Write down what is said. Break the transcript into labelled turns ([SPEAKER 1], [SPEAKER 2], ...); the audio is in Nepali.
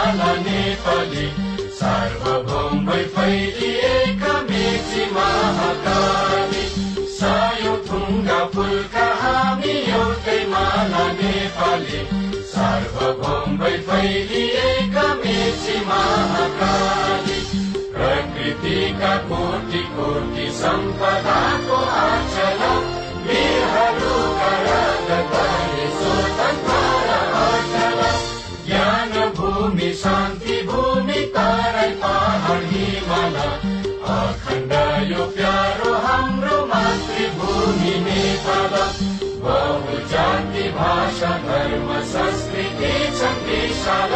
[SPEAKER 1] माला नेपाली सार्वभौम भई फैलिएका मेची महाकाली सायो थुङ्गा फुलका हामी एउटै माला नेपाली सार्वभौम भई फैलिएका मेची महाकाली प्रकृतिका कोटि कोटि सम्पदाको आचल वीरहरूका रगतले स्वतन्त्र अचल ज्ञान भूमि शान्ति भूमि तराई पहाड हिमाल अखण्ड यो प्यारो हाम्रो मातृभूमि नेपाल बहुजाति भाषा धर्म संस्कृति छ विशाल